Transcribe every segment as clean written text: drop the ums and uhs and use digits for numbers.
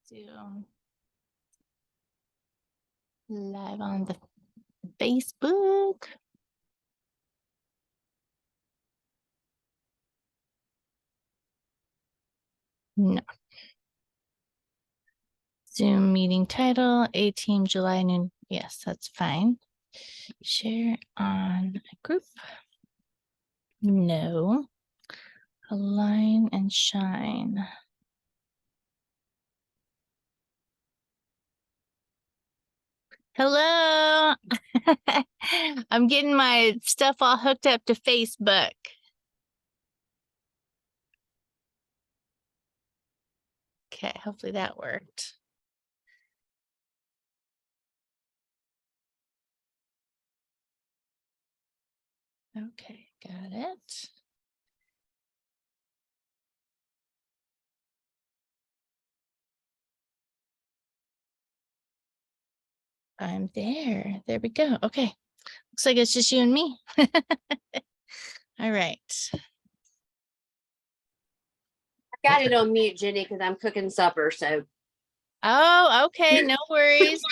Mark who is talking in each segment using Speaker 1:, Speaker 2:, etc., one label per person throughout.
Speaker 1: do live on the Facebook. No. Zoom meeting title, A-Team July noon. Yes, that's fine. Share on a group. No. Align and shine. Hello. I'm getting my stuff all hooked up to Facebook. Okay, hopefully that worked. Okay, got it. I'm there. There we go. Okay. Looks like it's just you and me. All right.
Speaker 2: I got it on mute, Jenny, because I'm cooking supper. So.
Speaker 1: Oh, okay. No worries.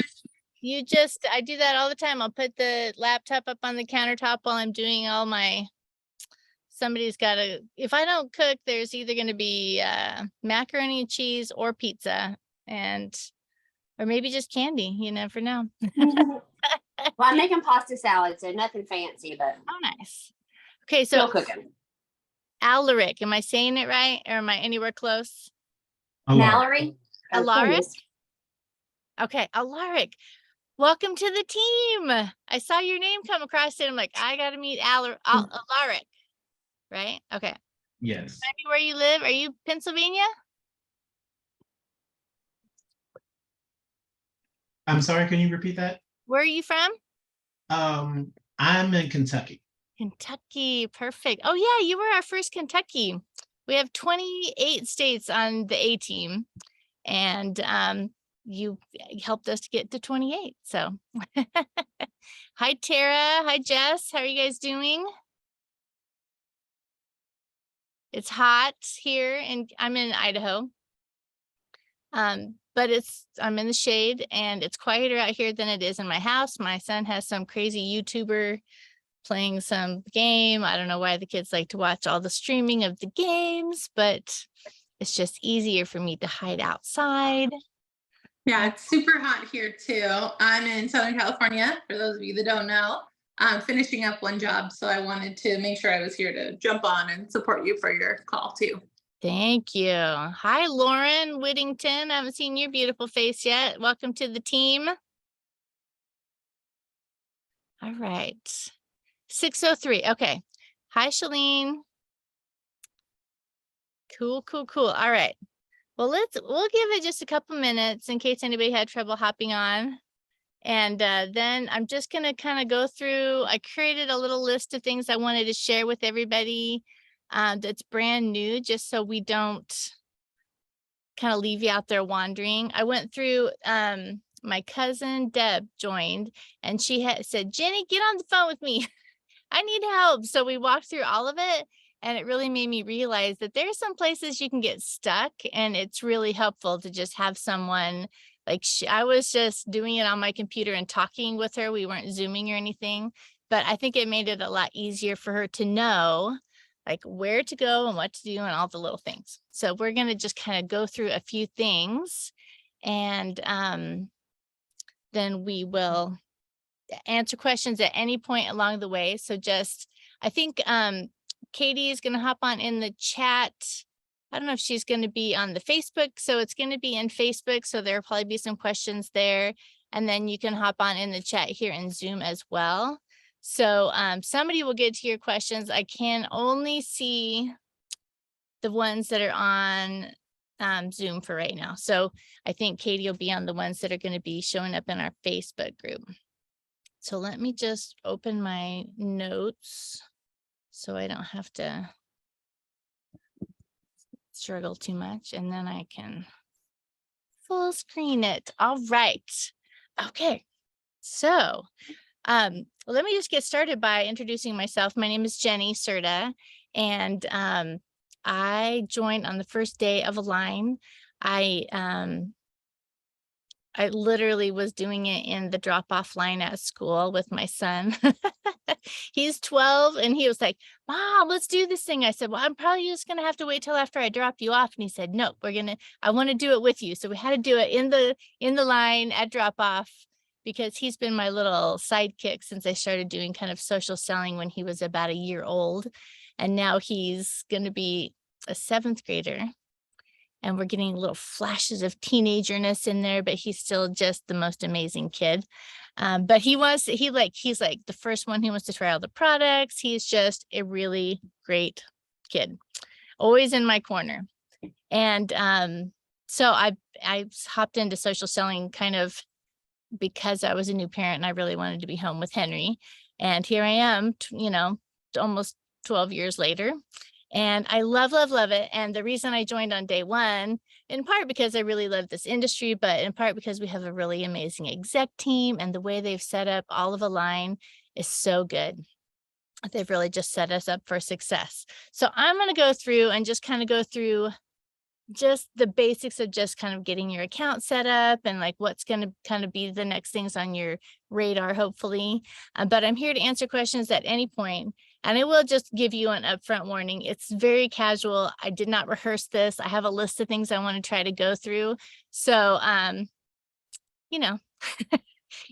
Speaker 1: I do that all the time. I'll put the laptop up on the countertop while I'm doing all my, somebody's got to, if I don't cook, there's either going to be macaroni and cheese or pizza or maybe just candy. You never know.
Speaker 2: Well, I'm making pasta salad, so nothing fancy, but.
Speaker 1: Oh, nice. Okay. So
Speaker 2: still cooking.
Speaker 1: Alaric, am I saying it right? Or am I anywhere close?
Speaker 2: Mallory.
Speaker 1: Alaric? Okay. Alaric. Welcome to the team. I saw your name come across and I'm like, I got to meet Alaric, right? Okay.
Speaker 3: Yes.
Speaker 1: Tell me where you live. Are you Pennsylvania?
Speaker 3: I'm sorry, can you repeat that?
Speaker 1: Where are you from?
Speaker 3: I'm in Kentucky.
Speaker 1: Kentucky. Perfect. Oh yeah, you were our first Kentucky. We have 28 states on the A team and you helped us to get to 28. So hi, Tara. Hi, Jess. How are you guys doing? It's hot here and I'm in Idaho. But I'm in the shade and it's quieter out here than it is in my house. My son has some crazy YouTuber playing some game. I don't know why the kids like to watch all the streaming of the games, but it's just easier for me to hide outside.
Speaker 4: Yeah, it's super hot here too. I'm in Southern California, for those of you that don't know. I'm finishing up one job, so I wanted to make sure I was here to jump on and support you for your call too.
Speaker 1: Thank you. Hi, Lauren Whittington. I haven't seen your beautiful face yet. Welcome to the team. All right. 6:03. Okay. Hi, Shalene. Cool. All right. Well, we'll give it just a couple minutes in case anybody had trouble hopping on. And then I'm just going to kind of go through. I created a little list of things I wanted to share with everybody that's brand new, just so we don't kind of leave you out there wandering. I went through, my cousin Deb joined and she had said, Jenny, get on the phone with me. I need help. So we walked through all of it and it really made me realize that there's some places you can get stuck and it's really helpful to just have someone like I was just doing it on my computer and talking with her. We weren't Zooming or anything, but I think it made it a lot easier for her to know like where to go and what to do and all the little things. So we're going to just kind of go through a few things and then we will answer questions at any point along the way. So just, I think Katie is going to hop on in the chat. I don't know if she's going to be on the Facebook. So it's going to be in Facebook. So there'll probably be some questions there. And then you can hop on in the chat here in Zoom as well. So somebody will get to your questions. I can only see the ones that are on Zoom for right now. So I think Katie will be on the ones that are going to be showing up in our Facebook group. So let me just open my notes so I don't have to struggle too much. And then I can full screen it. All right. Okay. So let me just get started by introducing myself. My name is Jenny Serta, and I joined on the first day of Align. I I literally was doing it in the drop-off line at school with my son. He's 12 and he was like, Mom, let's do this thing. I said, well, I'm probably just going to have to wait till after I drop you off. And he said, no, I want to do it with you. So we had to do it in the line at drop off because he's been my little sidekick since I started doing kind of social selling when he was about a year old. And now he's going to be a 7th grader. And we're getting little flashes of teenagerness in there, but he's still just the most amazing kid. But he's like the first one who wants to try all the products. He's just a really great kid, always in my corner. And so I hopped into social selling kind of because I was a new parent and I really wanted to be home with Henry. And here I am, almost 12 years later. And I love it. And the reason I joined on day one, in part because I really love this industry, but in part because we have a really amazing exec team and the way they've set up all of Align is so good. They've really just set us up for success. So I'm going to go through and just kind of go through just the basics of just kind of getting your account set up and like what's going to kind of be the next things on your radar, hopefully. But I'm here to answer questions at any point. And I will just give you an upfront warning. It's very casual. I did not rehearse this. I have a list of things I want to try to go through. So,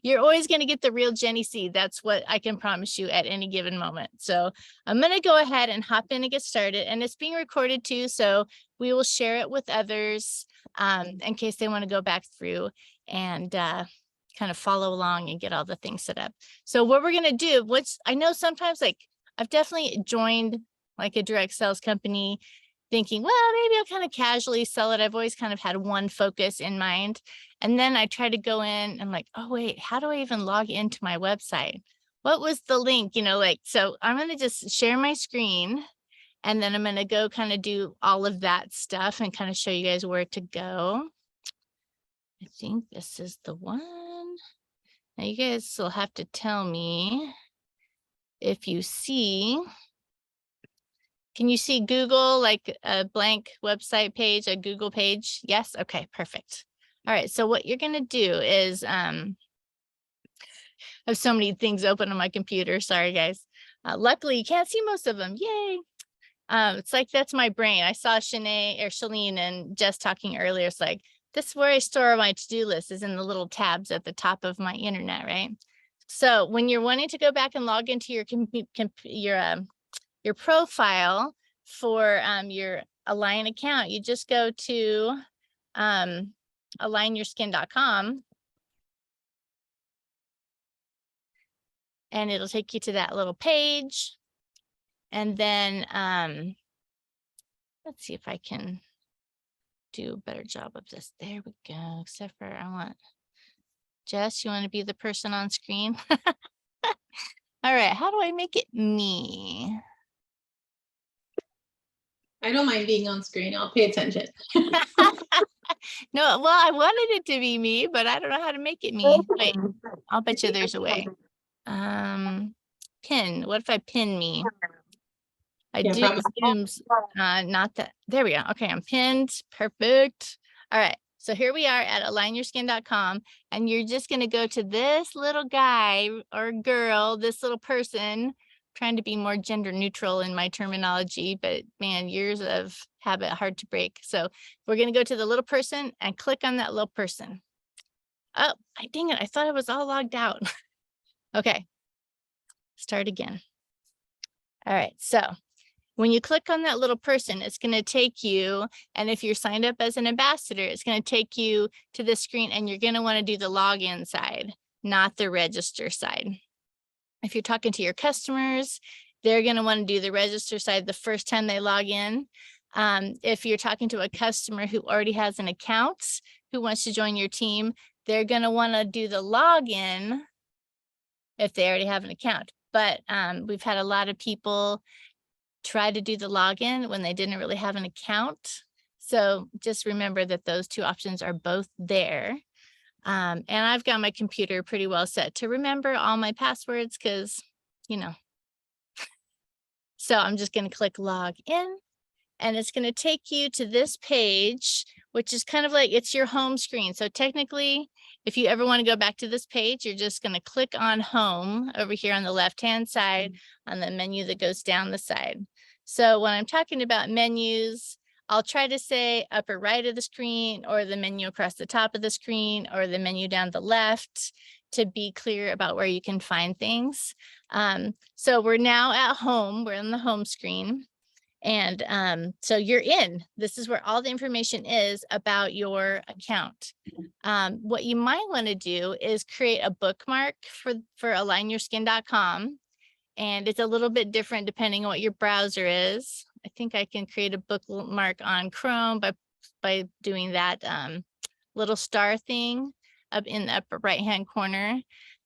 Speaker 1: you're always going to get the real Jenny C. That's what I can promise you at any given moment. So I'm going to go ahead and hop in and get started. And it's being recorded too. So we will share it with others in case they want to go back through and kind of follow along and get all the things set up. So what we're going to do, I know sometimes like I've definitely joined like a direct sales company thinking, well, maybe I'll kind of casually sell it. I've always kind of had one focus in mind. And then I try to go in and like, oh, wait, how do I even log into my website? What was the link? So I'm going to just share my screen and then I'm going to go kind of do all of that stuff and kind of show you guys where to go. I think this is the one. Now you guys will have to tell me if you see. Can you see Google, like a blank website page, a Google page? Yes? Okay, perfect. All right, so what you're going to do is, I have so many things open on my computer. Sorry, guys. Luckily, you can't see most of them. Yay. It's like, that's my brain. I saw Shalene and Jess talking earlier. It's like, this is where I store my to-do list is in the little tabs at the top of my internet, right? So when you're wanting to go back and log into your profile for your Align account, you just go to alignyourskin.com and it'll take you to that little page. And then let's see if I can do a better job of this. There we go. Except for I want Jess, you want to be the person on screen? All right, how do I make it me?
Speaker 4: I don't mind being on screen. I'll pay attention.
Speaker 1: No, well, I wanted it to be me, but I don't know how to make it me. Wait, I'll bet you there's a way. Pin. What if I pin me? I do Zooms, not that. There we go. Okay, I'm pinned. Perfect. All right. So here we are at alignyourskin.com, and you're just going to go to this little guy or girl, this little person. Trying to be more gender neutral in my terminology, but man, years of habit, hard to break. So we're going to go to the little person and click on that little person. Oh, dang it. I thought I was all logged out. Okay. Start again. All right. So when you click on that little person, it's going to take you, and if you're signed up as an ambassador, it's going to take you to the screen and you're going to want to do the login side, not the register side. If you're talking to your customers, they're going to want to do the register side the first time they log in. If you're talking to a customer who already has an account, who wants to join your team, they're going to want to do the login if they already have an account. But we've had a lot of people try to do the login when they didn't really have an account. So just remember that those two options are both there. And I've got my computer pretty well set to remember all my passwords because, so I'm just going to click log in and it's going to take you to this page, which is kind of like it's your home screen. So technically if you ever want to go back to this page, you're just going to click on home over here on the left-hand side on the menu that goes down the side. So when I'm talking about menus, I'll try to say upper right of the screen or the menu across the top of the screen or the menu down the left to be clear about where you can find things. So we're now at home, we're on the home screen. And so you're in, this is where all the information is about your account. What you might want to do is create a bookmark for alignyourskin.com. And it's a little bit different depending on what your browser is. I think I can create a bookmark on Chrome by doing that little star thing up in the upper right-hand corner.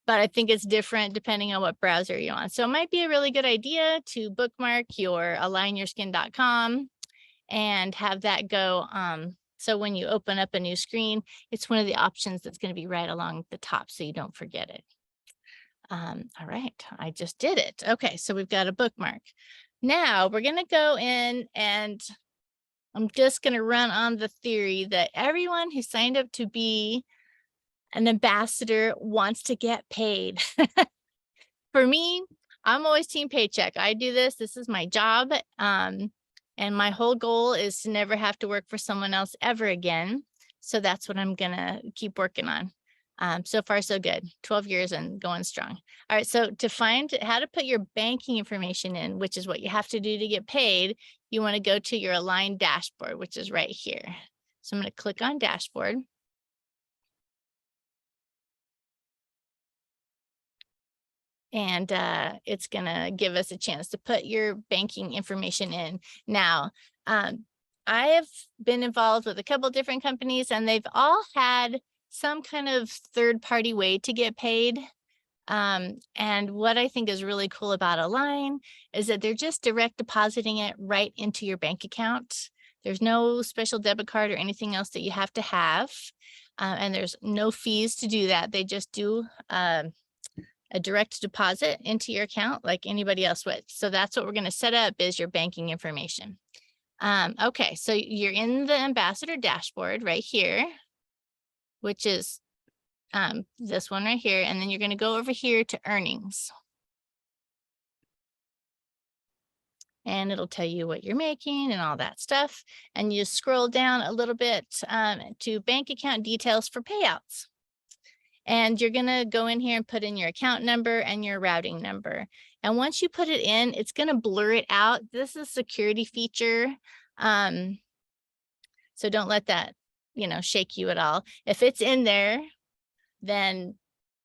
Speaker 1: But I think it's different depending on what browser you're on. So it might be a really good idea to bookmark your alignyourskin.com and have that go. So when you open up a new screen, it's one of the options that's going to be right along the top so you don't forget it. All right, I just did it. Okay, so we've got a bookmark. Now we're going to go in and I'm just going to run on the theory that everyone who signed up to be an ambassador wants to get paid. For me, I'm always team paycheck. I do this. This is my job. And my whole goal is to never have to work for someone else ever again. So that's what I'm going to keep working on. So far, so good. 12 years and going strong. All right. So to find how to put your banking information in, which is what you have to do to get paid, you want to go to your Align dashboard, which is right here. So I'm going to click on dashboard. And it's going to give us a chance to put your banking information in. Now, I have been involved with a couple different companies and they've all had some kind of third-party way to get paid. And what I think is really cool about Align is that they're just direct depositing it right into your bank account. There's no special debit card or anything else that you have to have. And there's no fees to do that. They just do a direct deposit into your account like anybody else would. So that's what we're going to set up is your banking information. Okay, so you're in the ambassador dashboard right here, which is this one right here. And then you're going to go over here to earnings. And it'll tell you what you're making and all that stuff. And you scroll down a little bit to bank account details for payouts. And you're going to go in here and put in your account number and your routing number. And once you put it in, it's going to blur it out. This is a security feature. So don't let that, shake you at all. If it's in there, then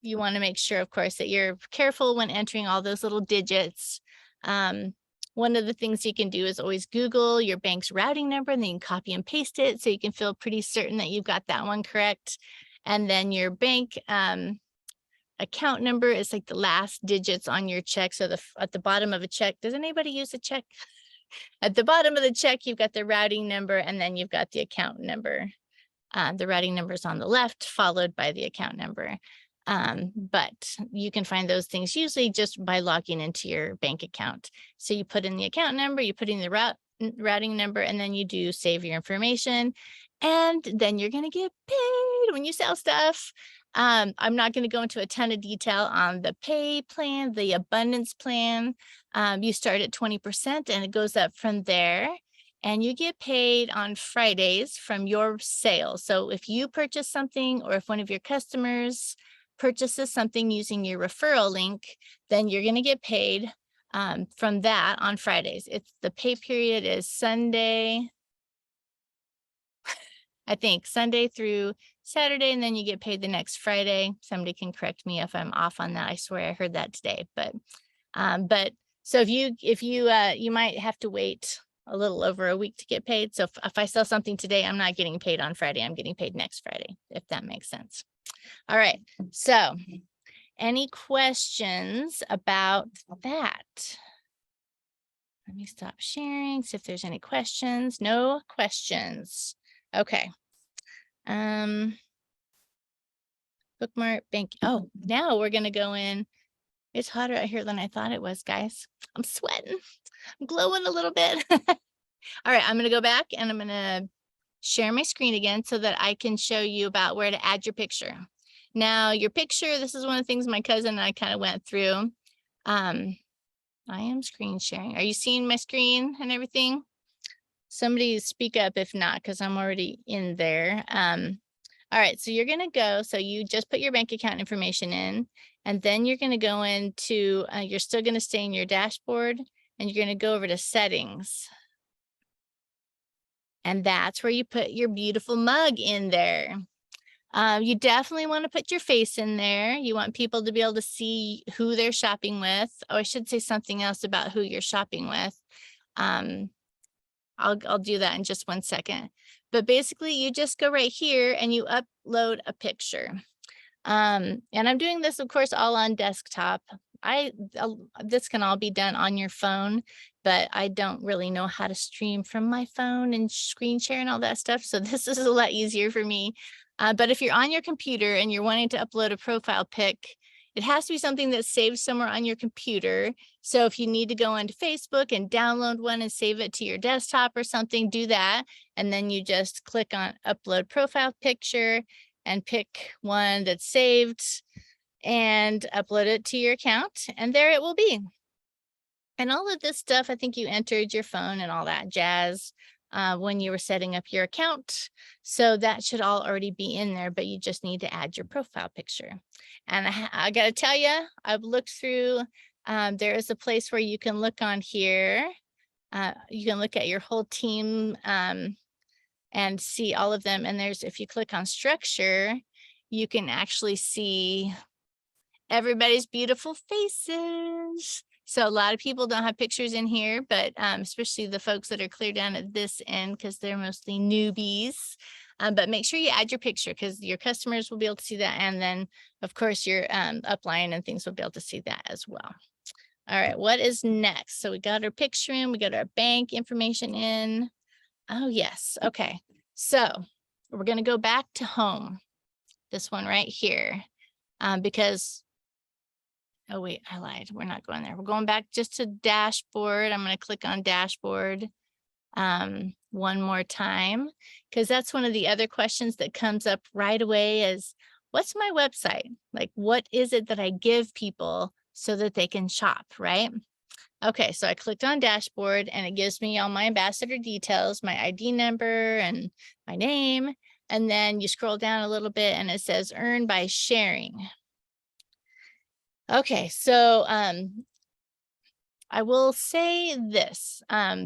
Speaker 1: you want to make sure, of course, that you're careful when entering all those little digits. One of the things you can do is always Google your bank's routing number and then you can copy and paste it so you can feel pretty certain that you've got that one correct. And then your bank account number is like the last digits on your check. So at the bottom of a check, does anybody use a check? At the bottom of the check, you've got the routing number and then you've got the account number. The routing number is on the left, followed by the account number. But you can find those things usually just by logging into your bank account. So you put in the account number, you put in the routing number, and then you do save your information. And then you're going to get paid when you sell stuff. I'm not going to go into a ton of detail on the pay plan, the abundance plan. You start at 20% and it goes up from there. And you get paid on Fridays from your sales. So if you purchase something or if one of your customers purchases something using your referral link, then you're going to get paid from that on Fridays. The pay period is Sunday, I think Sunday through Saturday, and then you get paid the next Friday. Somebody can correct me if I'm off on that. I swear I heard that today, but so if you might have to wait a little over a week to get paid. So if I sell something today, I'm not getting paid on Friday. I'm getting paid next Friday, if that makes sense. All right. So any questions about that? Let me stop sharing, see if there's any questions. No questions. Okay. Bookmark bank. Oh, now we're going to go in. It's hotter out here than I thought it was, guys. I'm sweating. I'm glowing a little bit. All right, I'm going to go back and I'm going to share my screen again so that I can show you about where to add your picture. Now your picture, this is one of the things my cousin and I kind of went through. I am screen sharing. Are you seeing my screen and everything? Somebody speak up if not, because I'm already in there. All right, so you're gonna go, so you just put your bank account information in, and then you're gonna go into, you're still gonna stay in your dashboard, and you're gonna go over to settings. And that's where you put your beautiful mug in there. You definitely want to put your face in there. You want people to be able to see who they're shopping with. Oh, I should say something else about who you're shopping with. I'll do that in just 1 second. But basically you just go right here and you upload a picture. And I'm doing this, of course, all on desktop. This can all be done on your phone, but I don't really know how to stream from my phone and screen share and all that stuff. So this is a lot easier for me. But if you're on your computer and you're wanting to upload a profile pic, it has to be something that's saved somewhere on your computer. So if you need to go onto Facebook and download one and save it to your desktop or something, do that. And then you just click on upload profile picture and pick one that's saved and upload it to your account. And there it will be. And all of this stuff, I think you entered your phone and all that jazz when you were setting up your account. So that should all already be in there, but you just need to add your profile picture. And I got to tell you, I've looked through, there is a place where you can look on here. You can look at your whole team and see all of them. And there's, if you click on structure, you can actually see everybody's beautiful faces. So a lot of people don't have pictures in here, but especially the folks that are clear down at this end because they're mostly newbies. But make sure you add your picture because your customers will be able to see that. And then, of course, your upline and things will be able to see that as well. All right, what is next? So we got our picture in, we got our bank information in. Oh, yes. Okay. So we're going to go back to home. This one right here, because oh, wait, I lied. We're not going there. We're going back just to dashboard. I'm going to click on dashboard one more time, because that's one of the other questions that comes up right away is, what's my website? Like, what is it that I give people so that they can shop, right? Okay, so I clicked on dashboard and it gives me all my ambassador details, my ID number and my name. And then you scroll down a little bit and it says earn by sharing. Okay, so I will say this.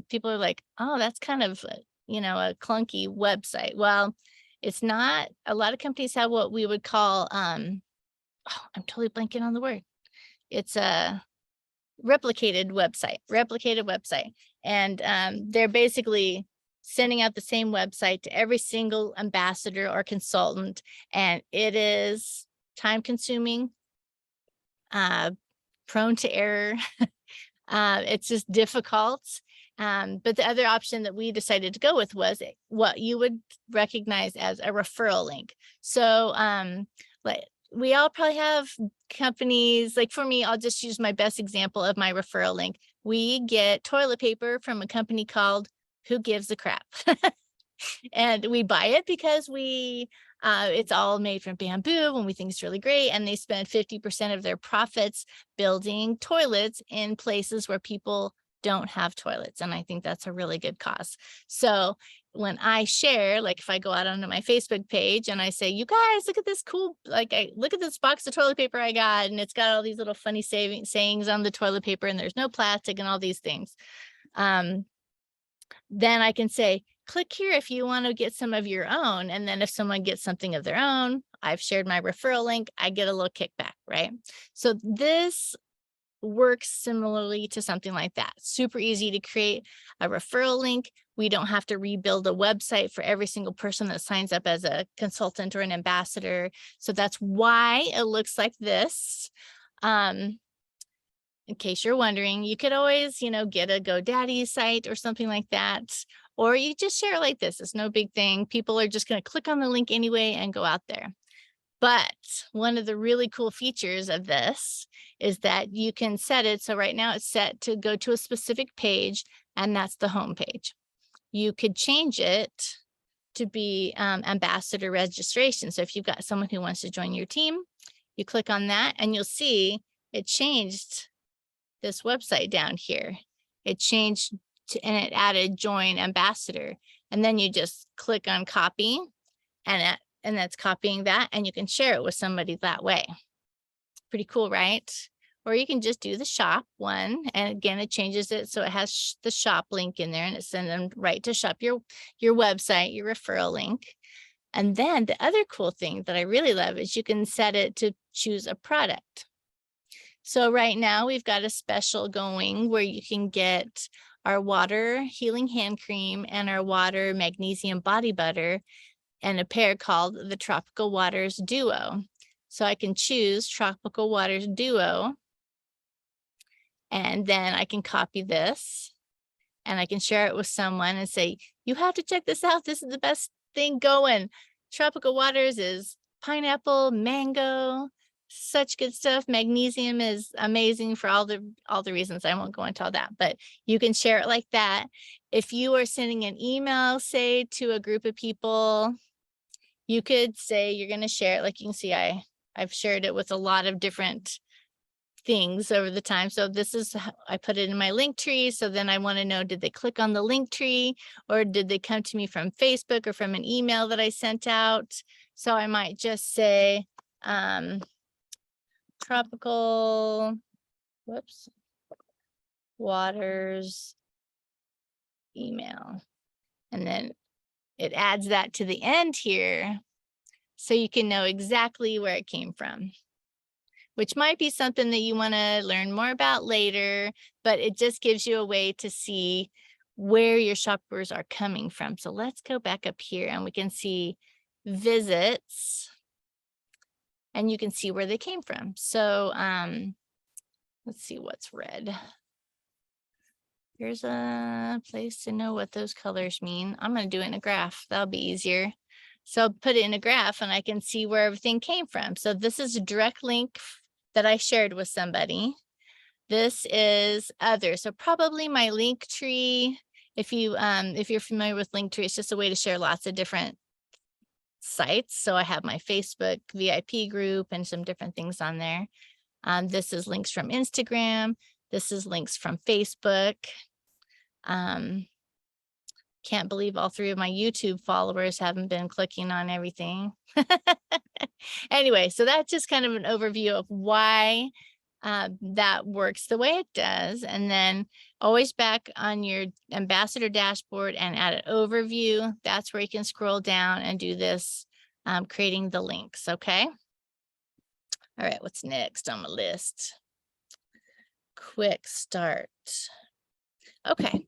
Speaker 1: People are like, oh, that's kind of, you know, a clunky website. Well, it's not. A lot of companies have what we would call, oh, I'm totally blanking on the word. It's a replicated website. And they're basically sending out the same website to every single ambassador or consultant. And it is time consuming, prone to error. It's just difficult. But the other option that we decided to go with was what you would recognize as a referral link. So like we all probably have companies, like for me, I'll just use my best example of my referral link. We get toilet paper from a company called Who Gives a Crap. And we buy it because it's all made from bamboo and we think it's really great. And they spend 50% of their profits building toilets in places where people don't have toilets. And I think that's a really good cause. So when I share, like if I go out onto my Facebook page and I say, you guys, look at this cool, like look at this box of toilet paper I got, and it's got all these little funny sayings on the toilet paper and there's no plastic and all these things. Then I can say, click here if you want to get some of your own. And then if someone gets something of their own, I've shared my referral link, I get a little kickback, right? So this works similarly to something like that. Super easy to create a referral link. We don't have to rebuild a website for every single person that signs up as a consultant or an ambassador. So that's why it looks like this. In case you're wondering, you could always, you know, get a GoDaddy site or something like that. Or you just share it like this. It's no big thing. People are just going to click on the link anyway and go out there. But one of the really cool features of this is that you can set it. So right now it's set to go to a specific page, and that's the home page. You could change it to be ambassador registration. So if you've got someone who wants to join your team, you click on that and you'll see it changed this website down here. It changed and it added join ambassador. And then you just click on copy and that's copying that, and you can share it with somebody that way. Pretty cool, right? Or you can just do the shop one. And again, it changes it. So it has the shop link in there and it's sending them right to shop your website, your referral link. And then the other cool thing that I really love is you can set it to choose a product. So right now we've got a special going where you can get our water healing hand cream and our water magnesium body butter and a pair called the Tropical Waters Duo. So I can choose Tropical Waters Duo. And then I can copy this and I can share it with someone and say, you have to check this out. This is the best thing going. Tropical Waters is pineapple, mango, such good stuff. Magnesium is amazing for all the reasons. I won't go into all that, but you can share it like that. If you are sending an email, say to a group of people, you could say you're going to share it. Like you can see, I've shared it with a lot of different things over the time. So this is how I put it in my link tree. So then I want to know, did they click on the link tree or did they come to me from Facebook or from an email that I sent out? So I might just say Tropical Waters email, and then it adds that to the end here so you can know exactly where it came from, which might be something that you want to learn more about later, but it just gives you a way to see where your shoppers are coming from. So let's go back up here and we can see visits and you can see where they came from. So let's see what's red. Here's a place to know what those colors mean. I'm going to do it in a graph. That'll be easier. So I'll put it in a graph and I can see where everything came from. So this is a direct link that I shared with somebody. This is other. So probably my link tree. If you're familiar with Linktree, it's just a way to share lots of different sites. So I have my Facebook VIP group and some different things on there. This is links from Instagram. This is links from Facebook. Can't believe all 3 of my YouTube followers haven't been clicking on everything. Anyway, so that's just kind of an overview of why that works the way it does. And then always back on your ambassador dashboard and add an overview. That's where you can scroll down and do this, creating the links. Okay. All right. What's next on the list? Quick start. Okay.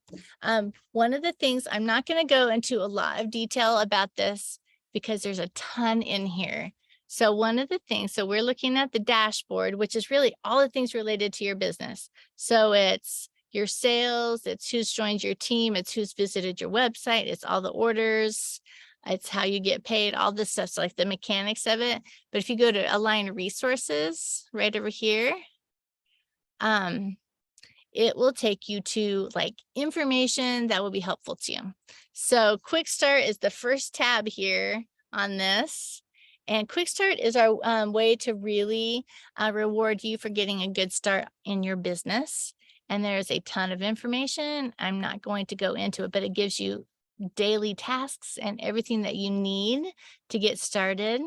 Speaker 1: One of the things, I'm not going to go into a lot of detail about this because there's a ton in here. So one of the things, so we're looking at the dashboard, which is really all the things related to your business. So it's your sales, it's who's joined your team, it's who's visited your website, it's all the orders, it's how you get paid, all this stuff, so like the mechanics of it. But if you go to Align Resources right over here, it will take you to like information that will be helpful to you. So Quick Start is the first tab here on this. And Quick Start is our way to really reward you for getting a good start in your business. And there's a ton of information. I'm not going to go into it, but it gives you daily tasks and everything that you need to get started.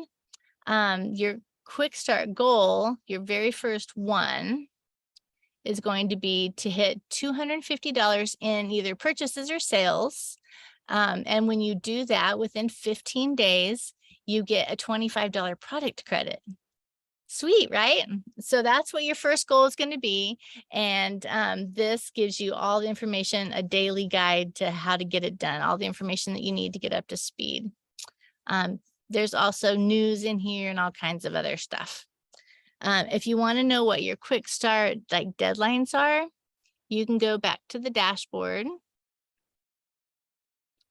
Speaker 1: Your Quick Start goal, your very first one, is going to be to hit $250 in either purchases or sales. And when you do that within 15 days, you get a $25 product credit. Sweet, right? So that's what your first goal is going to be. And this gives you all the information, a daily guide to how to get it done, all the information that you need to get up to speed. There's also news in here and all kinds of other stuff. If you want to know what your quick start like deadlines are, you can go back to the dashboard.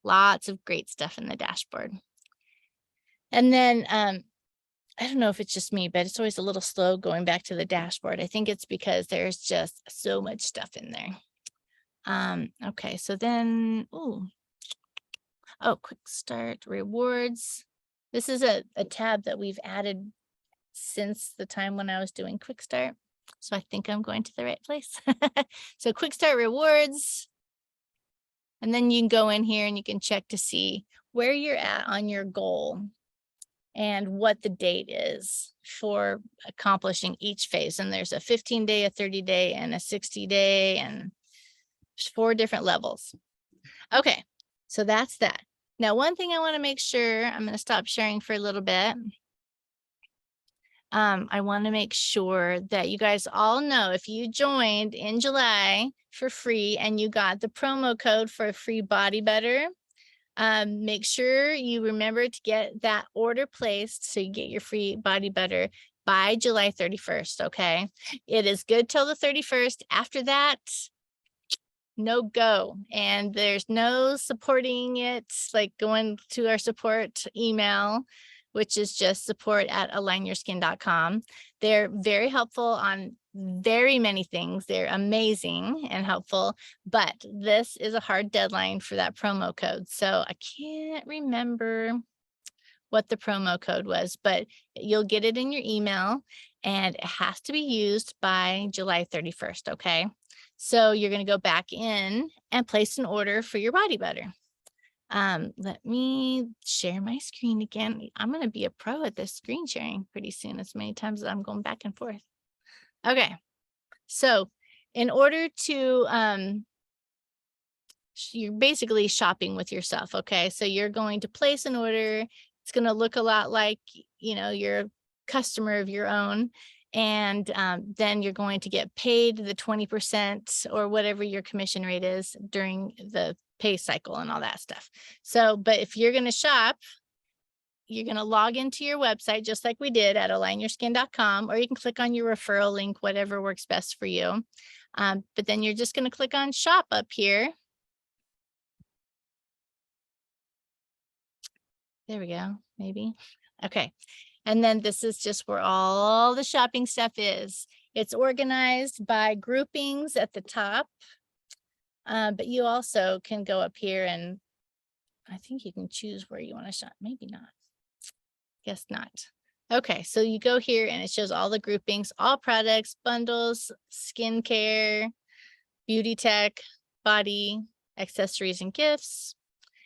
Speaker 1: Lots of great stuff in the dashboard. And then I don't know if it's just me, but it's always a little slow going back to the dashboard. I think it's because there's just so much stuff in there. Okay, so then, Oh, quick start rewards. This is a tab that we've added since the time when I was doing quick start. So I think I'm going to the right place. So quick start rewards. And then you can go in here and you can check to see where you're at on your goal and what the date is for accomplishing each phase. And there's a 15-day, a 30-day, and a 60-day, and there's 4 different levels. Okay, so that's that. Now, one thing I want to make sure, I'm going to stop sharing for a little bit. I want to make sure that you guys all know if you joined in July for free and you got the promo code for a free Body Butter, make sure you remember to get that order placed so you get your free Body Butter by July 31st. Okay, it is good till the 31st. After that, no go, and there's no supporting it, like going to our support email, which is just support@alignyourskin.com. They're very helpful on very many things. They're amazing and helpful, but this is a hard deadline for that promo code. So I can't remember what the promo code was, but you'll get it in your email and it has to be used by July 31st. Okay. So you're going to go back in and place an order for your Body Butter. Let me share my screen again. I'm going to be a pro at this screen sharing pretty soon, as many times as I'm going back and forth. Okay. So in order to, you're basically shopping with yourself. Okay. So you're going to place an order. It's going to look a lot like, you know, you're a customer of your own. And then you're going to get paid the 20% or whatever your commission rate is during the pay cycle and all that stuff. So, but if you're going to shop, you're going to log into your website just like we did at alignyourskin.com, or you can click on your referral link, whatever works best for you. But then you're just going to click on shop up here. There we go, maybe. Okay. And then this is just where all the shopping stuff is. It's organized by groupings at the top. But you also can go up here and I think you can choose where you want to shop. Maybe not. Guess not. Okay, so you go here and it shows all the groupings, all products, bundles, skincare, beauty tech, body, accessories and gifts.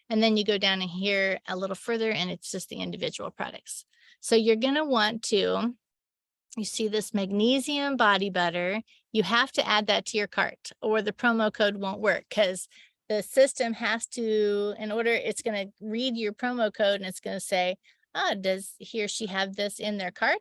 Speaker 1: And then you go down in here a little further and it's just the individual products. So you're going to want to, you see this magnesium body butter, you have to add that to your cart or the promo code won't work because the system has to, in order, it's going to read your promo code and it's going to say, oh, does he or she have this in their cart?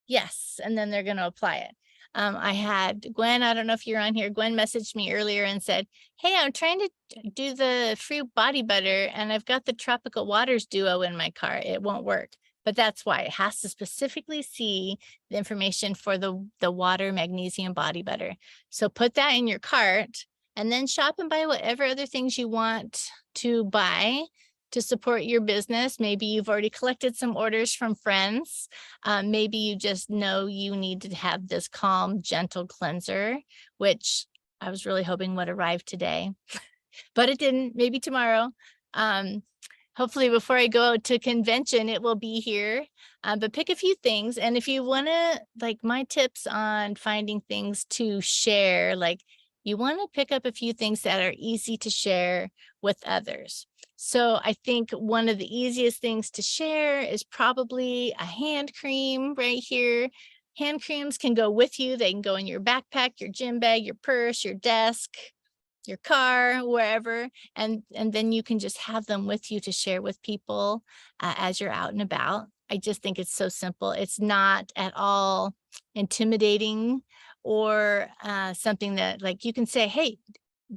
Speaker 1: Yes. And then they're going to apply it. I had Gwen, I don't know if you're on here, Gwen messaged me earlier and said, hey, I'm trying to do the free body butter and I've got the Tropical Waters Duo in my cart. It won't work. But that's why it has to specifically see the information for the water magnesium body butter. So put that in your cart and then shop and buy whatever other things you want to buy to support your business. Maybe you've already collected some orders from friends. Maybe you just know you need to have this calm, gentle cleanser, which I was really hoping would arrive today, but it didn't. Maybe tomorrow. Hopefully before I go to convention, it will be here, but pick a few things. And if you want to, like my tips on finding things to share, like you want to pick up a few things that are easy to share with others. So I think one of the easiest things to share is probably a hand cream right here. Hand creams can go with you. They can go in your backpack, your gym bag, your purse, your desk, your car, wherever, and then you can just have them with you to share with people as you're out and about. I just think it's so simple. It's not at all intimidating or something that like you can say, hey,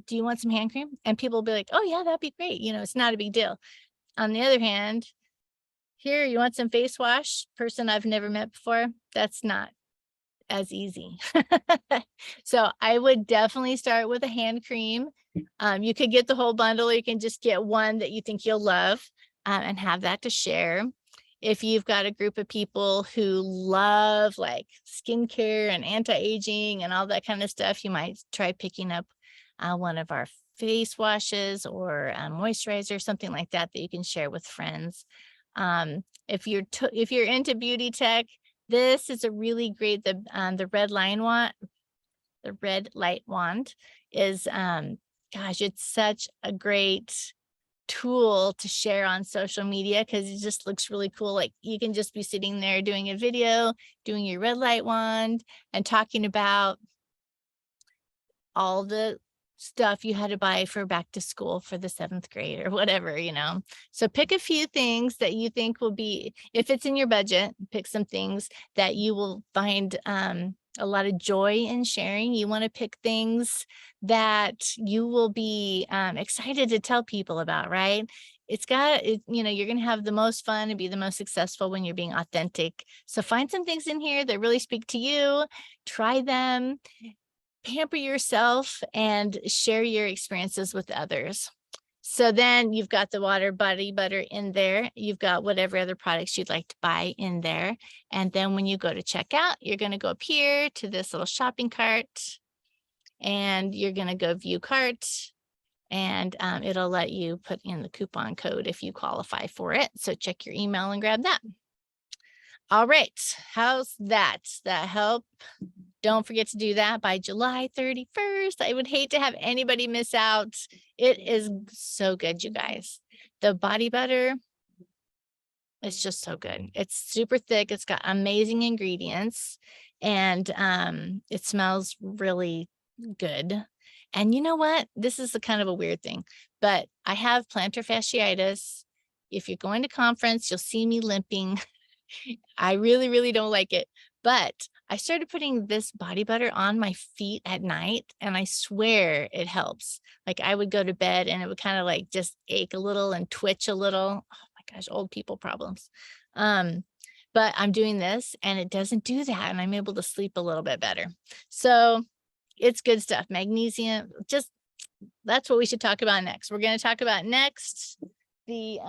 Speaker 1: do you want some hand cream? And people will be like, oh yeah, that'd be great. You know, it's not a big deal. On the other hand, here, you want some face wash? Person I've never met before, that's not as easy. So I would definitely start with a hand cream. You could get the whole bundle, or you can just get one that you think you'll love and have that to share. If you've got a group of people who love like skincare and anti-aging and all that kind of stuff, you might try picking up one of our face washes or moisturizer, something like that that you can share with friends. If you're into beauty tech, this is a really great, the red light wand is, gosh, it's such a great tool to share on social media because it just looks really cool. Like you can just be sitting there doing a video, doing your red light wand and talking about all the stuff you had to buy for back to school for the 7th grade or whatever, So pick a few things that you think will be, if it's in your budget, pick some things that you will find a lot of joy in sharing. You want to pick things that you will be excited to tell people about, right? You're going to have the most fun and be the most successful when you're being authentic. So find some things in here that really speak to you, try them, pamper yourself, and share your experiences with others. So then you've got the water body butter in there. You've got whatever other products you'd like to buy in there. And then when you go to checkout, you're going to go up here to this little shopping cart and you're going to go view cart, and it'll let you put in the coupon code if you qualify for it. So check your email and grab that. All right. How's that? Does that help? Don't forget to do that by July 31st. I would hate to have anybody miss out. It is so good, you guys. The body butter, it's just so good. It's super thick. It's got amazing ingredients, and it smells really good. And you know what? This is a kind of a weird thing, but I have plantar fasciitis. If you're going to conference, you'll see me limping. I really, really don't like it, but I started putting this body butter on my feet at night, and I swear it helps. Like I would go to bed and it would kind of like just ache a little and twitch a little. Oh my gosh, old people problems. But I'm doing this and it doesn't do that, and I'm able to sleep a little bit better. So it's good stuff. Magnesium, just that's what we should talk about next. We're going to talk about next the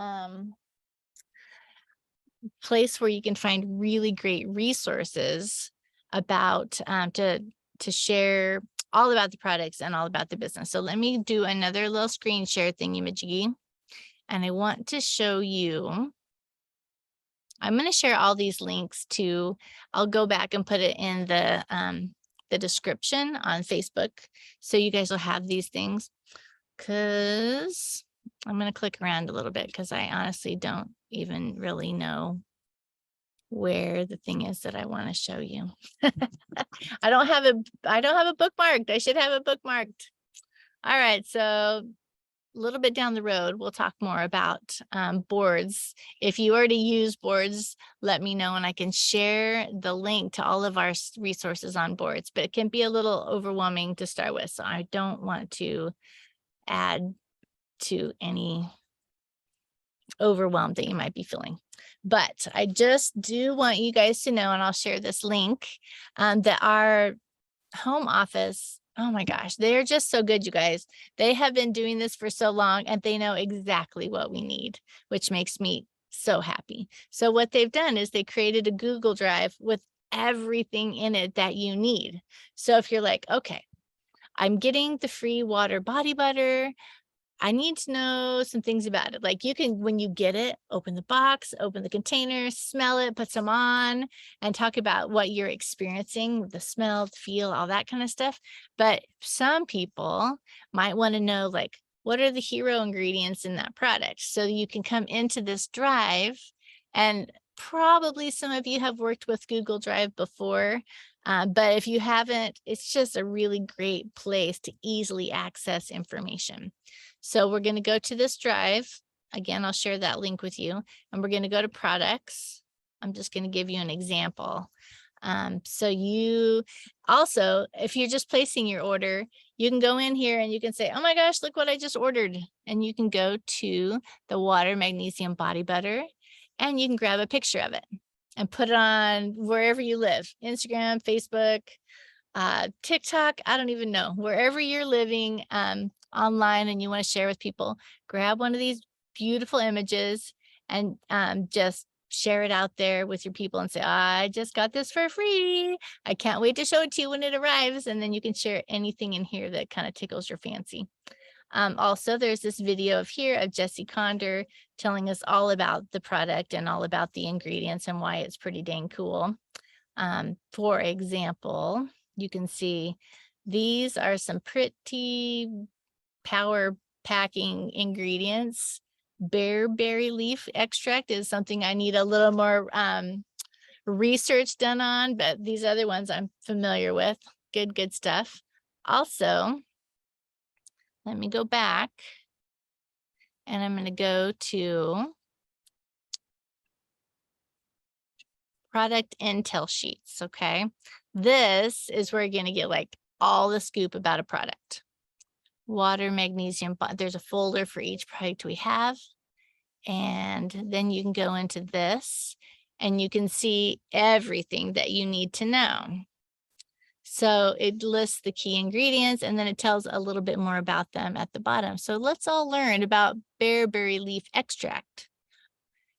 Speaker 1: place where you can find really great resources about to share all about the products and all about the business. So let me do another little screen share thingy-majiggy, and I want to show you. I'm going to share all these links to. I'll go back and put it in the description on Facebook, so you guys will have these things. Because I'm going to click around a little bit because I honestly don't even really know where the thing is that I want to show you. I don't have it bookmarked. I should have it bookmarked. All right. So a little bit down the road, we'll talk more about boards. If you already use boards, let me know and I can share the link to all of our resources on boards, but it can be a little overwhelming to start with. So I don't want to add to any overwhelm that you might be feeling. But I just do want you guys to know, and I'll share this link, that our home office, oh my gosh, they're just so good, you guys. They have been doing this for so long and they know exactly what we need, which makes me so happy. So what they've done is they created a Google Drive with everything in it that you need. So if you're like, okay, I'm getting the free water body butter, I need to know some things about it. Like you can, when you get it, open the box, open the container, smell it, put some on, and talk about what you're experiencing, the smell, the feel, all that kind of stuff. But some people might want to know, like, what are the hero ingredients in that product? So you can come into this drive, and probably some of you have worked with Google Drive before. But if you haven't, it's just a really great place to easily access information. So we're going to go to this drive. Again, I'll share that link with you, and we're going to go to products. I'm just going to give you an example. So you also, if you're just placing your order, you can go in here and you can say, oh my gosh, look what I just ordered. And you can go to the water magnesium body butter and you can grab a picture of it and put it on wherever you live, Instagram, Facebook, TikTok, I don't even know, wherever you're living online and you want to share with people, grab one of these beautiful images and just share it out there with your people and say, I just got this for free. I can't wait to show it to you when it arrives. And then you can share anything in here that kind of tickles your fancy. Also, there's this video of here of Jessie Condor telling us all about the product and all about the ingredients and why it's pretty dang cool. For example, you can see these are some pretty power packing ingredients. Bearberry leaf extract is something I need a little more research done on, but these other ones I'm familiar with. Good stuff. Also, let me go back and I'm going to go to product intel sheets. Okay. This is where you're going to get like all the scoop about a product. Water, magnesium, there's a folder for each product we have. And then you can go into this and you can see everything that you need to know. So it lists the key ingredients and then it tells a little bit more about them at the bottom. So let's all learn about bearberry leaf extract.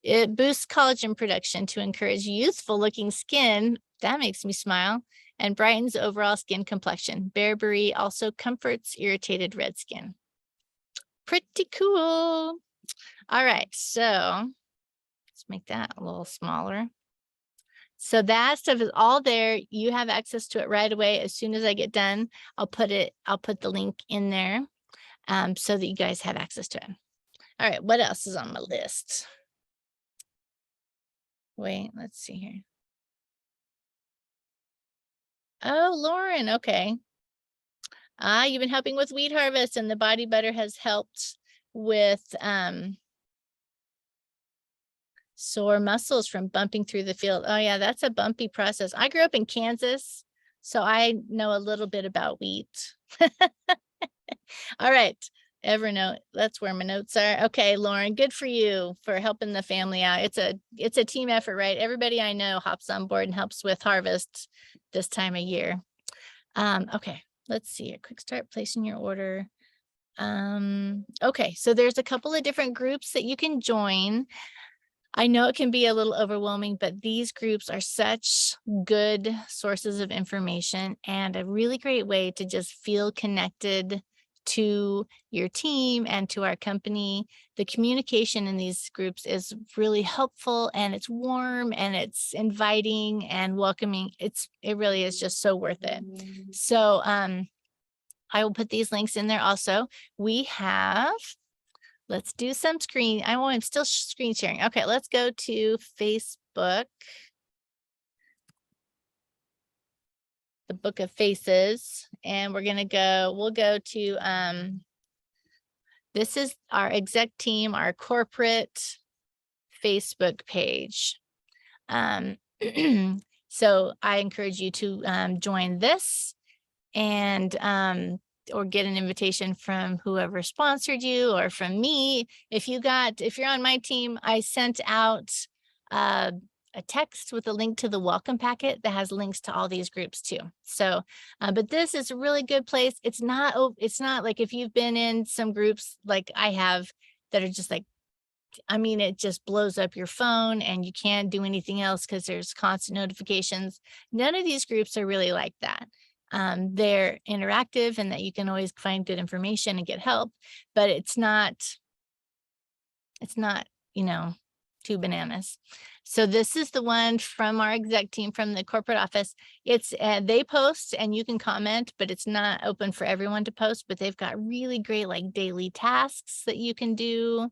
Speaker 1: It boosts collagen production to encourage youthful looking skin. That makes me smile. And brightens overall skin complexion. Bearberry also comforts irritated red skin. Pretty cool. All right, so let's make that a little smaller. So that stuff is all there. You have access to it right away. As soon as I get done, I'll put the link in there so that you guys have access to it. All right, what else is on my list? Wait, let's see here. Oh, Lauren, okay. You've been helping with weed harvest and the body butter has helped with sore muscles from bumping through the field. Oh yeah, that's a bumpy process. I grew up in Kansas, so I know a little bit about wheat. All right, Evernote, that's where my notes are. Okay, Lauren, good for you for helping the family out. It's a team effort, right? Everybody I know hops on board and helps with harvest this time of year. Okay, let's see, a quick start placing your order. Okay, so there's a couple of different groups that you can join. I know it can be a little overwhelming, but these groups are such good sources of information and a really great way to just feel connected to your team and to our company. The communication in these groups is really helpful and it's warm and it's inviting and welcoming. It really is just so worth it. So I will put these links in there also. We have, let's do some screen. I'm still screen sharing. Okay, let's go to Facebook. The Book of Faces, and we'll go to, this is our exec team, our corporate Facebook page. So I encourage you to join this and or get an invitation from whoever sponsored you or from me. If you're on my team, I sent out a text with a link to the welcome packet that has links to all these groups too. So, but this is a really good place. It's not like if you've been in some groups like I have that are just like, I mean, it just blows up your phone and you can't do anything else because there's constant notifications. None of these groups are really like that. They're interactive and that you can always find good information and get help, but it's not, you know, too bananas. So this is the one from our exec team from the corporate office. It's they post and you can comment, but it's not open for everyone to post, but they've got really great like daily tasks that you can do,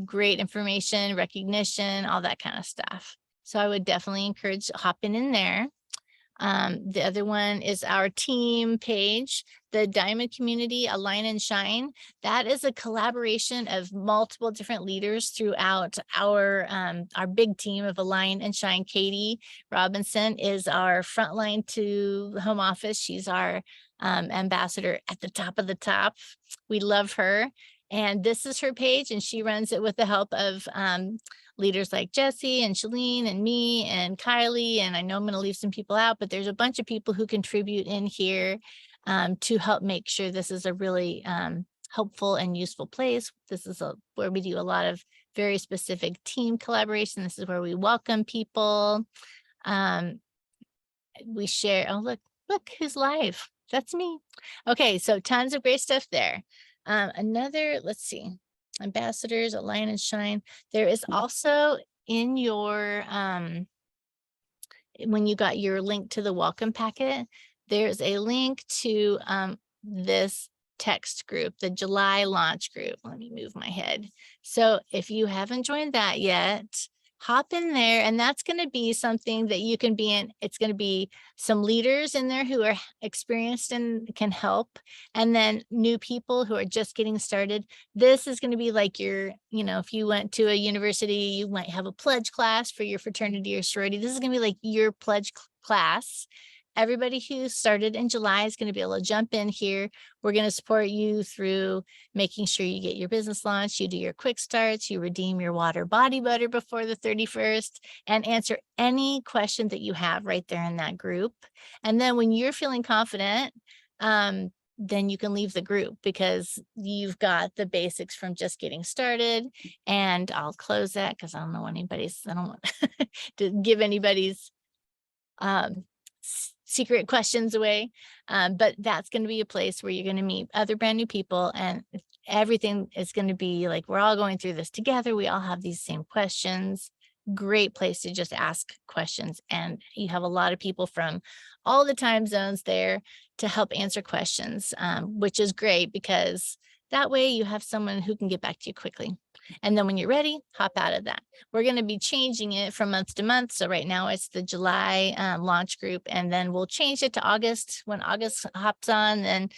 Speaker 1: great information, recognition, all that kind of stuff. So I would definitely encourage hopping in there. The other one is our team page, the Diamond Community Align and Shine. That is a collaboration of multiple different leaders throughout our big team of Align and Shine. Katie Robinson is our frontline to the home office. She's our ambassador at the top of the top. We love her. And this is her page, and she runs it with the help of leaders like Jessie and Shalene and me and Kylie. And I know I'm going to leave some people out, but there's a bunch of people who contribute in here to help make sure this is a really helpful and useful place. This is where we do a lot of very specific team collaboration. This is where we welcome people. We share, oh, look who's live. That's me. Okay, so tons of great stuff there. Another, let's see, ambassadors, Align and Shine. There is also in your, when you got your link to the welcome packet, there's a link to this text group, the July launch group. Let me move my head. So if you haven't joined that yet, hop in there, and that's going to be something that you can be in. It's going to be some leaders in there who are experienced and can help, and then new people who are just getting started. This is going to be like your, if you went to a university, you might have a pledge class for your fraternity or sorority. This is going to be like your pledge class. Everybody who started in July is going to be able to jump in here. We're going to support you through making sure you get your business launched, you do your quick starts, you redeem your water body butter before the 31st, and answer any question that you have right there in that group. And then when you're feeling confident, then you can leave the group because you've got the basics from just getting started. And I'll close that because I don't want to give anybody's secret questions away. But that's going to be a place where you're going to meet other brand new people, and everything is going to be like, we're all going through this together. We all have these same questions. Great place to just ask questions. And you have a lot of people from all the time zones there to help answer questions, which is great because that way you have someone who can get back to you quickly. And then when you're ready, hop out of that. We're going to be changing it from month to month. So right now it's the July launch group, and then we'll change it to August. When August hops on, then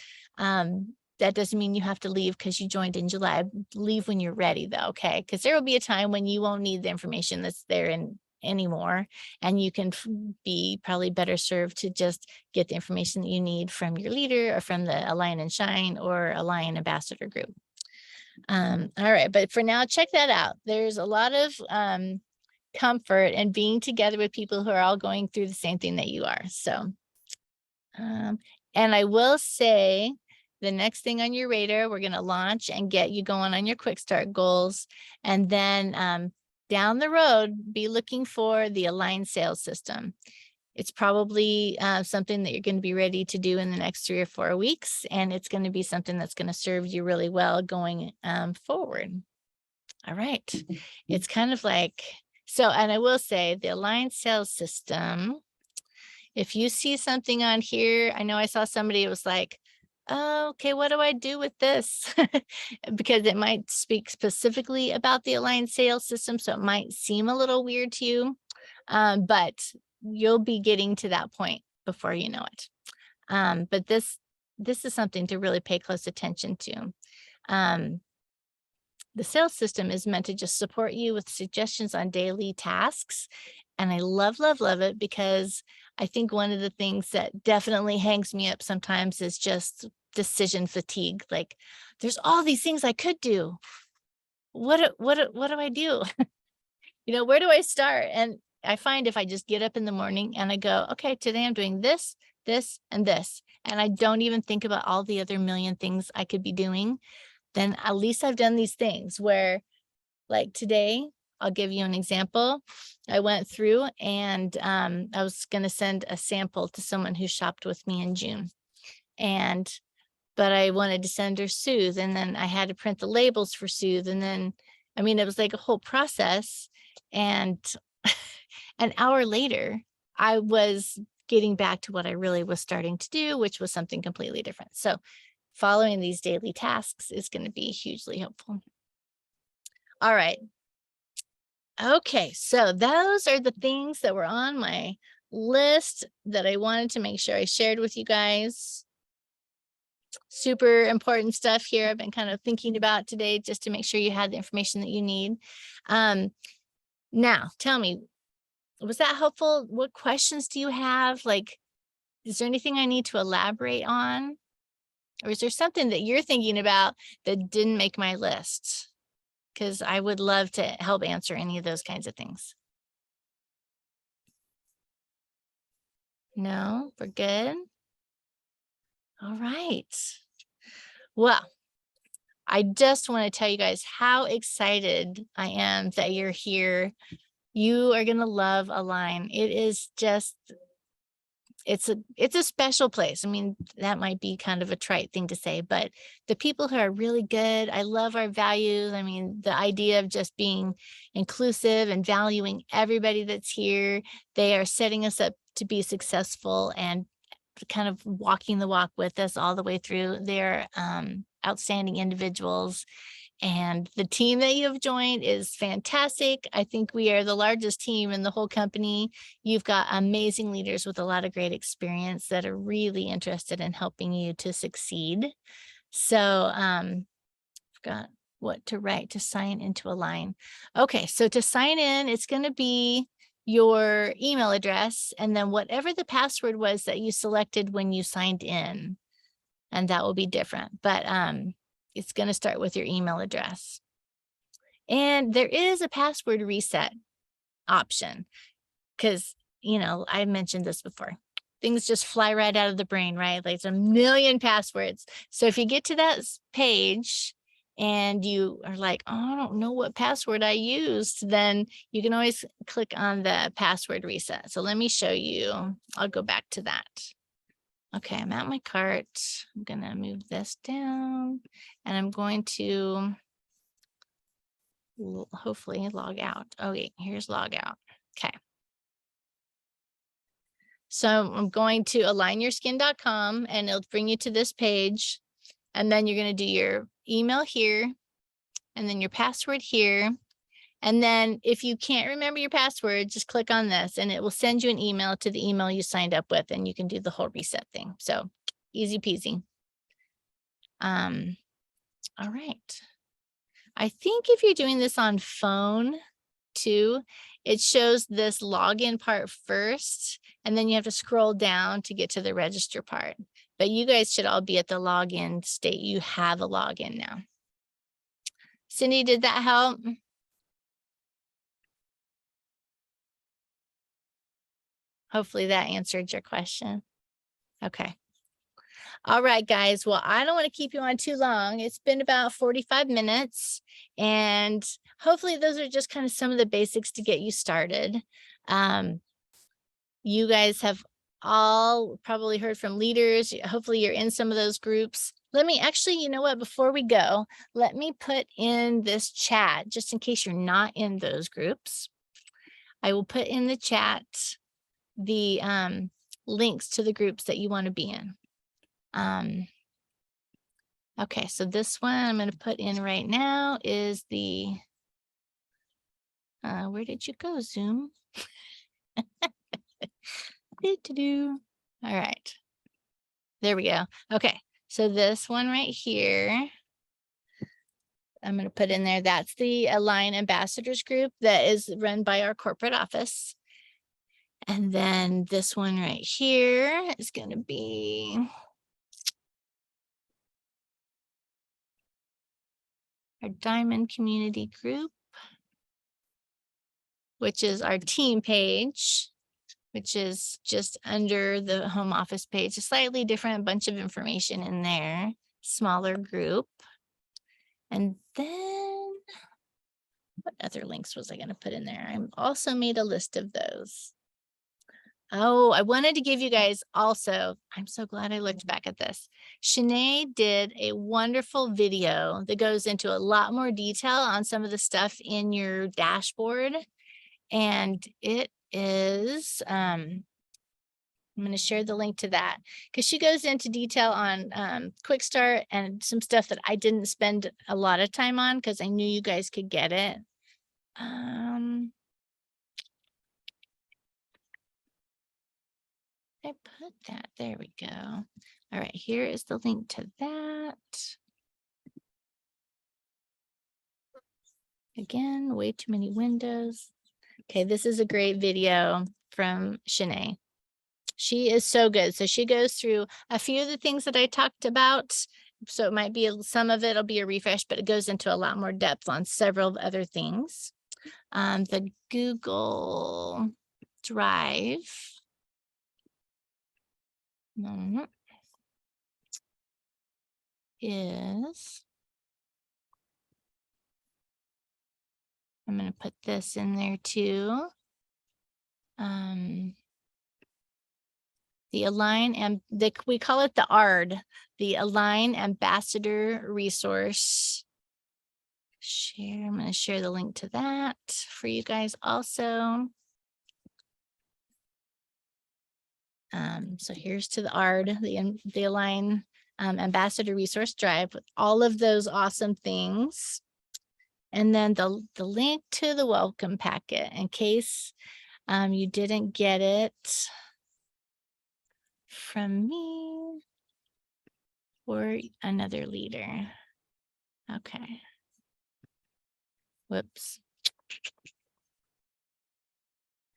Speaker 1: that doesn't mean you have to leave because you joined in July. Leave when you're ready though, okay? Because there will be a time when you won't need the information that's there anymore, and you can be probably better served to just get the information that you need from your leader or from the Align and Shine or Align Ambassador group. All right, but for now, check that out. There's a lot of comfort in being together with people who are all going through the same thing that you are. So, and I will say the next thing on your radar, we're going to launch and get you going on your quick start goals. And then down the road, be looking for the Align sales system. It's probably something that you're going to be ready to do in the next 3 or 4 weeks. And it's going to be something that's going to serve you really well going forward. All right. It's kind of like, so, and I will say the Align sales system, if you see something on here, I know I saw somebody, it was like, oh, okay, what do I do with this? Because it might speak specifically about the Align sales system. So it might seem a little weird to you, but you'll be getting to that point before you know it. But this is something to really pay close attention to. The sales system is meant to just support you with suggestions on daily tasks. And I love, love, love it because I think one of the things that definitely hangs me up sometimes is just decision fatigue. Like there's all these things I could do. What do I do? Where do I start? And I find if I just get up in the morning and I go, okay, today I'm doing this, this, and this, and I don't even think about all the other million things I could be doing, then at least I've done these things where, like today, I'll give you an example. I went through and I was going to send a sample to someone who shopped with me in June. But I wanted to send her Soothe, and then I had to print the labels for Soothe. And then, it was like a whole process. And an hour later, I was getting back to what I really was starting to do, which was something completely different. So following these daily tasks is going to be hugely helpful. All right. Okay, so those are the things that were on my list that I wanted to make sure I shared with you guys. Super important stuff here I've been kind of thinking about today just to make sure you had the information that you need. Now, tell me, was that helpful? What questions do you have? Like, is there anything I need to elaborate on? Or is there something that you're thinking about that didn't make my list? Because I would love to help answer any of those kinds of things. No, we're good. All right. Well, I just want to tell you guys how excited I am that you're here. You are going to love Align. It is just, it's a special place. I mean, that might be kind of a trite thing to say, but the people who are really good, I love our values. I mean, the idea of just being inclusive and valuing everybody that's here. They are setting us up to be successful and kind of walking the walk with us all the way through. They're outstanding individuals. And the team that you have joined is fantastic. I think we are the largest team in the whole company. You've got amazing leaders with a lot of great experience that are really interested in helping you to succeed. So forgot what to write to sign into Align. Okay, so to sign in, it's going to be your email address and then whatever the password was that you selected when you signed in. And that will be different. But it's going to start with your email address. And there is a password reset option because, you know, I mentioned this before. Things just fly right out of the brain, right? Like it's a million passwords. So if you get to that page and you are like, oh, I don't know what password I used, then you can always click on the password reset. So let me show you. I'll go back to that. Okay, I'm at my cart. I'm going to move this down and I'm going to hopefully log out. Okay, here's log out. Okay. So I'm going to alignyourskin.com and it'll bring you to this page. And then you're going to do your email here and then your password here. And then if you can't remember your password, just click on this and it will send you an email to the email you signed up with and you can do the whole reset thing. So easy peasy. All right. I think if you're doing this on phone too, it shows this login part first, and then you have to scroll down to get to the register part. But you guys should all be at the login state. You have a login now. Cindy, did that help? Hopefully that answered your question. Okay. All right, guys. Well, I don't want to keep you on too long. It's been about 45 minutes and hopefully those are just kind of some of the basics to get you started. You guys have all probably heard from leaders. Hopefully you're in some of those groups. Let me actually, you know what, before we go, let me put in this chat just in case you're not in those groups. I will put in the chat the links to the groups that you want to be in. Okay, so this one I'm going to put in right now is the, where did you go, Zoom? All right, there we go. Okay, so this one right here, I'm going to put in there. That's the Align Ambassadors group that is run by our corporate office. And then this one right here is going to be our Diamond Community Group, which is our team page, which is just under the home office page, a slightly different bunch of information in there, smaller group. And then what other links was I going to put in there? I also made a list of those. Oh, I wanted to give you guys also, I'm so glad I looked back at this. Shanae did a wonderful video that goes into a lot more detail on some of the stuff in your dashboard. And it is, I'm going to share the link to that because she goes into detail on Quick Start and some stuff that I didn't spend a lot of time on because I knew you guys could get it. I put that, there we go. All right, here is the link to that. Again, way too many windows. Okay, this is a great video from Shanae. She is so good. So she goes through a few of the things that I talked about. So it might be some of it will be a refresh, but it goes into a lot more depth on several other things. The Google Drive. Is, I'm going to put this in there too. The Align and we call it the ARD, the Align Ambassador Resource. Share, I'm going to share the link to that for you guys also. So here's to the ARD, the Align Ambassador Resource Drive with all of those awesome things. And then the link to the welcome packet in case you didn't get it from me or another leader. Okay. Whoops.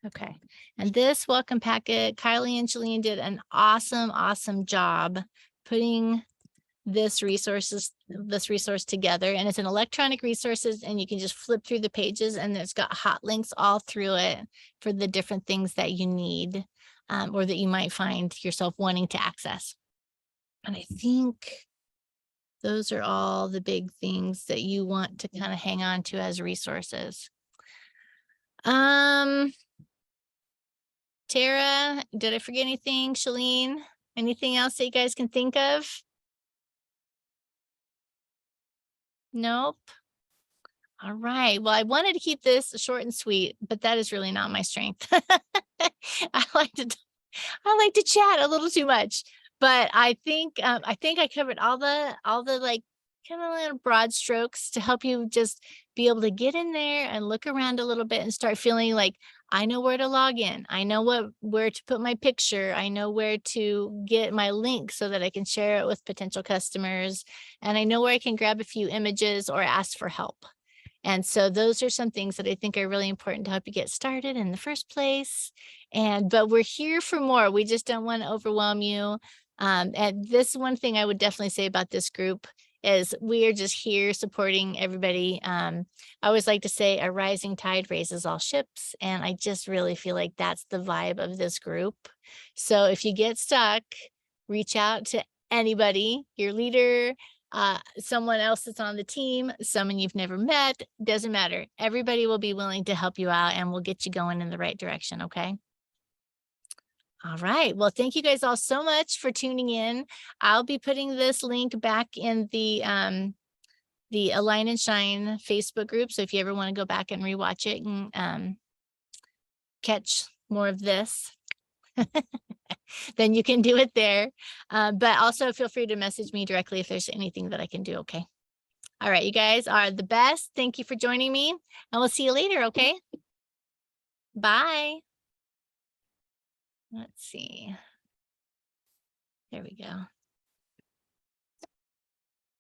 Speaker 1: Okay. And this welcome packet, Kylie and Shalene did an awesome job putting this resource together, and it's an electronic resources, and you can just flip through the pages and it's got hot links all through it for the different things that you need or that you might find yourself wanting to access. And I think those are all the big things that you want to kind of hang on to as resources. Tara, did I forget anything? Shalene, anything else that you guys can think of? Nope. All right. Well, I wanted to keep this short and sweet, but that is really not my strength. I like to chat a little too much, but I think I covered all the like kind of little broad strokes to help you just be able to get in there and look around a little bit and start feeling like I know where to log in. I know where to put my picture. I know where to get my link so that I can share it with potential customers. And I know where I can grab a few images or ask for help. And so those are some things that I think are really important to help you get started in the first place. But we're here for more. We just don't want to overwhelm you. And this one thing I would definitely say about this group is we are just here supporting everybody. I always like to say a rising tide raises all ships. And I just really feel like that's the vibe of this group. So if you get stuck, reach out to anybody, your leader, someone else that's on the team, someone you've never met, doesn't matter. Everybody will be willing to help you out and we'll get you going in the right direction. Okay. All right. Well, thank you guys all so much for tuning in. I'll be putting this link back in the Align and Shine Facebook group. So if you ever want to go back and rewatch it and catch more of this, then you can do it there. But also feel free to message me directly if there's anything that I can do. Okay. All right. You guys are the best. Thank you for joining me and we'll see you later. Okay. Bye. Let's see. There we go.